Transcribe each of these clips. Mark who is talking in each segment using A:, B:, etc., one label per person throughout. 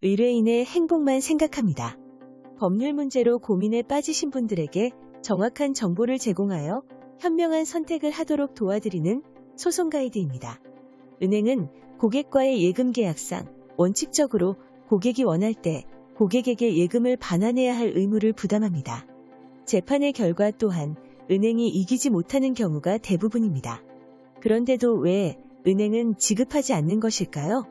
A: 의뢰인의 행복만 생각합니다. 법률 문제로 고민에 빠지신 분들에게 정확한 정보를 제공하여 현명한 선택을 하도록 도와드리는 소송 가이드입니다. 은행은 고객과의 예금 계약상 원칙적으로 고객이 원할 때 고객에게 예금을 반환해야 할 의무를 부담합니다. 재판의 결과 또한 은행이 이기지 못하는 경우가 대부분입니다. 그런데도 왜 은행은 지급하지 않는 것일까요?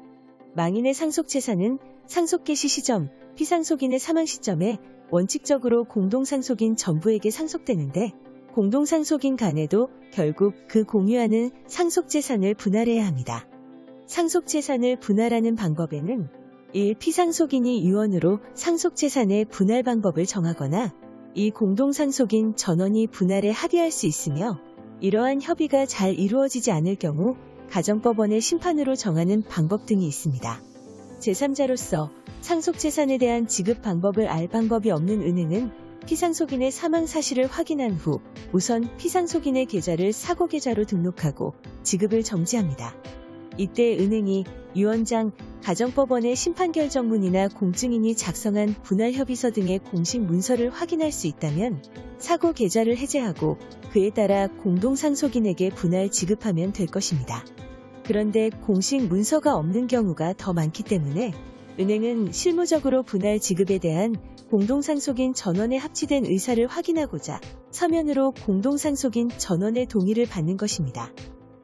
A: 망인의 상속재산은 상속 개시 시점, 피상속인의 사망 시점에 원칙적으로 공동상속인 전부에게 상속되는데 공동상속인 간에도 결국 그 공유하는 상속재산을 분할해야 합니다. 상속재산을 분할하는 방법에는 1. 피상속인이 유언으로 상속재산의 분할 방법을 정하거나 2. 공동상속인 전원이 분할에 합의할 수 있으며 이러한 협의가 잘 이루어지지 않을 경우 가정법원의 심판으로 정하는 방법 등이 있습니다. 제3자로서 상속재산에 대한 지급 방법을 알 방법이 없는 은행은 피상속인의 사망 사실을 확인한 후 우선 피상속인의 계좌를 사고계좌로 등록하고 지급을 정지합니다. 이때 은행이 유언장, 가정법원의 심판결정문이나 공증인이 작성한 분할협의서 등의 공식 문서를 확인할 수 있다면 사고계좌를 해제하고 그에 따라 공동상속인에게 분할 지급하면 될 것입니다. 그런데 공식 문서가 없는 경우가 더 많기 때문에 은행은 실무적으로 분할 지급에 대한 공동상속인 전원의 합치된 의사를 확인하고자 서면으로 공동상속인 전원의 동의를 받는 것입니다.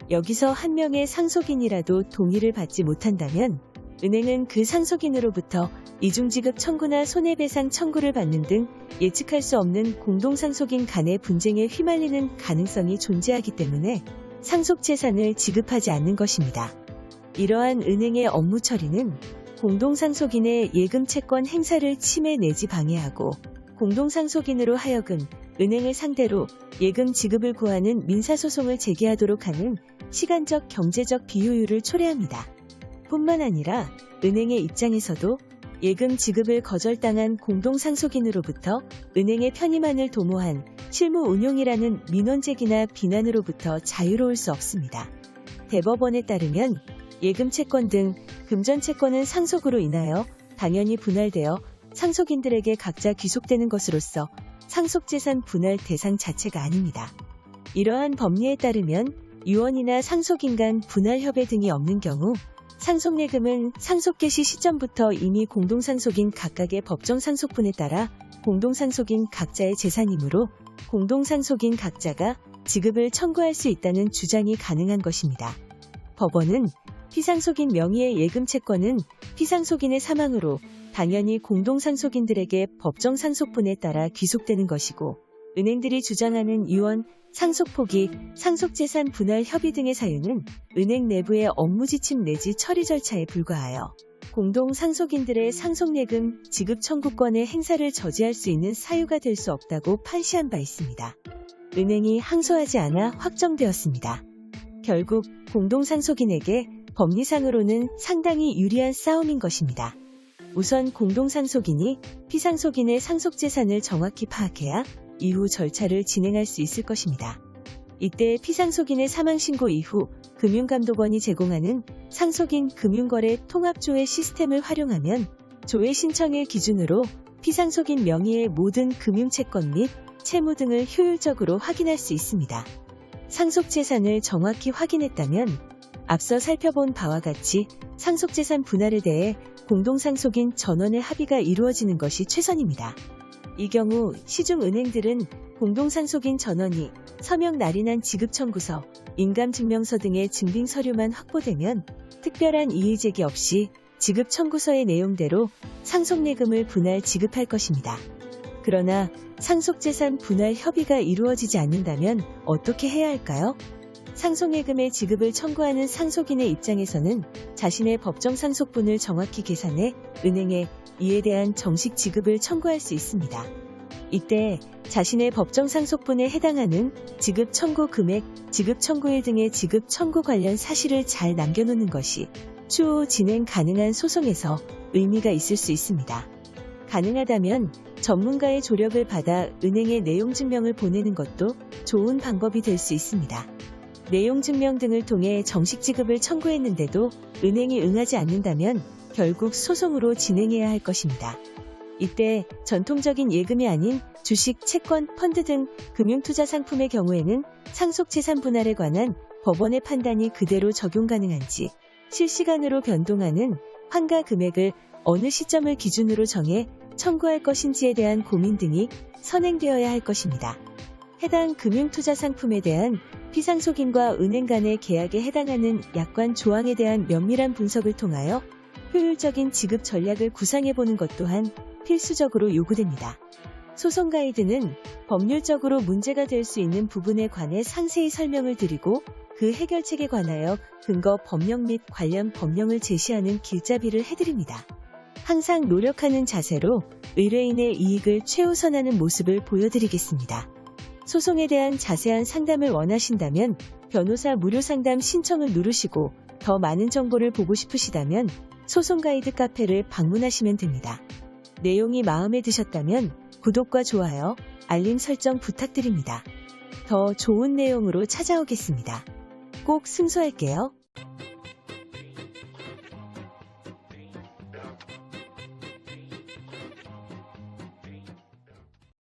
A: 여기서 한 명의 상속인이라도 동의를 받지 못한다면 은행은 그 상속인으로부터 이중지급 청구나 손해배상 청구를 받는 등 예측할 수 없는 공동상속인 간의 분쟁에 휘말리는 가능성이 존재하기 때문에 상속재산을 지급하지 않는 것입니다. 이러한 은행의 업무 처리는 공동상속인의 예금 채권 행사를 침해 내지 방해하고 공동상속인으로 하여금 은행을 상대로 예금 지급을 구하는 민사소송을 제기하도록 하는 시간적 경제적 비효율을 초래합니다. 뿐만 아니라 은행의 입장에서도 예금 지급을 거절당한 공동상속인으로부터 은행의 편의만을 도모한 실무 운용이라는 민원제기나 비난으로부터 자유로울 수 없습니다. 대법원에 따르면 예금 채권 등 금전 채권은 상속으로 인하여 당연히 분할되어 상속인들에게 각자 귀속되는 것으로서 상속재산 분할 대상 자체가 아닙니다. 이러한 법리에 따르면 유언이나 상속인 간 분할 협의 등이 없는 경우 상속예금은 상속 개시 시점부터 이미 공동상속인 각각의 법정 상속분에 따라 공동상속인 각자의 재산이므로 공동상속인 각자가 지급을 청구할 수 있다는 주장이 가능한 것입니다. 법원은 피상속인 명의의 예금 채권은 피상속인의 사망으로 당연히 공동상속인들에게 법정 상속분에 따라 귀속되는 것이고 은행들이 주장하는 유언, 상속포기, 상속재산 분할 협의 등의 사유는 은행 내부의 업무 지침 내지 처리 절차에 불과하여 공동상속인들의 상속예금 지급 청구권의 행사를 저지할 수 있는 사유가 될 수 없다고 판시한 바 있습니다. 은행이 항소하지 않아 확정되었습니다. 결국 공동상속인에게 법리상으로는 상당히 유리한 싸움인 것입니다. 우선 공동상속인이 피상속인의 상속재산을 정확히 파악해야 이후 절차를 진행할 수 있을 것입니다. 이때 피상속인의 사망신고 이후 금융감독원이 제공하는 상속인 금융거래 통합조회 시스템을 활용하면 조회 신청일 기준으로 피상속인 명의의 모든 금융채권 및 채무 등을 효율적으로 확인할 수 있습니다. 상속재산을 정확히 확인했다면 앞서 살펴본 바와 같이 상속재산 분할에 대해 공동상속인 전원의 합의가 이루어지는 것이 최선입니다. 이 경우 시중은행들은 공동상속인 전원이 서명 날인한 지급청구서, 인감증명서 등의 증빙서류만 확보되면 특별한 이의제기 없이 지급청구서의 내용대로 상속예금을 분할 지급할 것입니다. 그러나 상속재산 분할 협의가 이루어지지 않는다면 어떻게 해야 할까요? 상속예금의 지급을 청구하는 상속인의 입장에서는 자신의 법정 상속분을 정확히 계산해 은행에 이에 대한 정식 지급을 청구할 수 있습니다. 이때 자신의 법정 상속분에 해당하는 지급 청구 금액, 지급 청구일 등의 지급 청구 관련 사실을 잘 남겨놓는 것이 추후 진행 가능한 소송에서 의미가 있을 수 있습니다. 가능하다면 전문가의 조력을 받아 은행에 내용 증명을 보내는 것도 좋은 방법이 될 수 있습니다. 내용 증명 등을 통해 정식 지급을 청구했는데도 은행이 응하지 않는다면 결국 소송으로 진행해야 할 것입니다. 이때 전통적인 예금이 아닌 주식, 채권, 펀드 등 금융투자 상품의 경우에는 상속재산 분할에 관한 법원의 판단이 그대로 적용 가능한지, 실시간으로 변동하는 환가 금액을 어느 시점을 기준으로 정해 청구할 것인지에 대한 고민 등이 선행되어야 할 것입니다. 해당 금융투자 상품에 대한 피상속인과 은행 간의 계약에 해당하는 약관 조항에 대한 면밀한 분석을 통하여 효율적인 지급 전략을 구상해보는 것 또한 필수적으로 요구됩니다. 소송 가이드는 법률적으로 문제가 될 수 있는 부분에 관해 상세히 설명을 드리고 그 해결책에 관하여 근거 법령 및 관련 법령을 제시하는 길잡이를 해드립니다. 항상 노력하는 자세로 의뢰인의 이익을 최우선하는 모습을 보여드리겠습니다. 소송에 대한 자세한 상담을 원하신다면 변호사 무료 상담 신청을 누르시고 더 많은 정보를 보고 싶으시다면 소송 가이드 카페를 방문하시면 됩니다. 내용이 마음에 드셨다면 구독과 좋아요, 알림 설정 부탁드립니다. 더 좋은 내용으로 찾아오겠습니다. 꼭 승소할게요.